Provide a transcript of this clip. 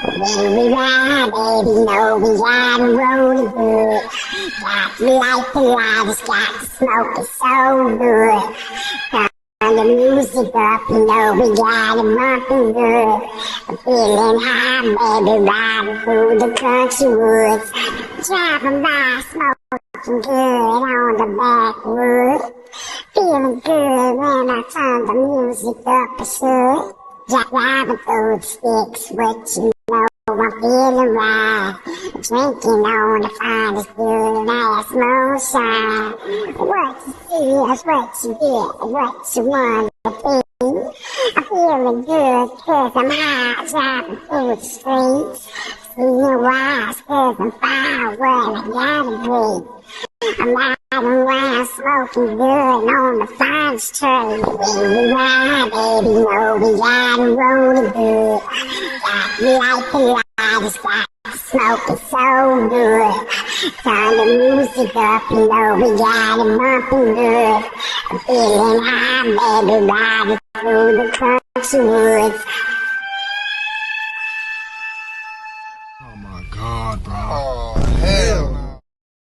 When we ride, baby, know we gotta roll it good. Got to light the lighters, got to smoke it so good. Turn the music up, you know we got it bumping good. I'm feeling high, baby, riding through the country woods. Driving by, smoking good on the backwoods. Feeling good when I turn the music up, I should. Driving through the sticks, what you know, I'm feeling right. Drinking on the finest good ass moonshine. What you see is what you get, what you want to be. I'm feeling good cause I'm high, driving through the streets. Seeing wise cause I'm far where I gotta be. I'm riding around smoking good on the finest tree. When we ride, baby, know we gotta roll it good. Got me like the lighters, got to smoke it so good. Turn the music up, you know we got it bumping good. I'm feeling high, baby, riding through the country woods. Oh my God, bro.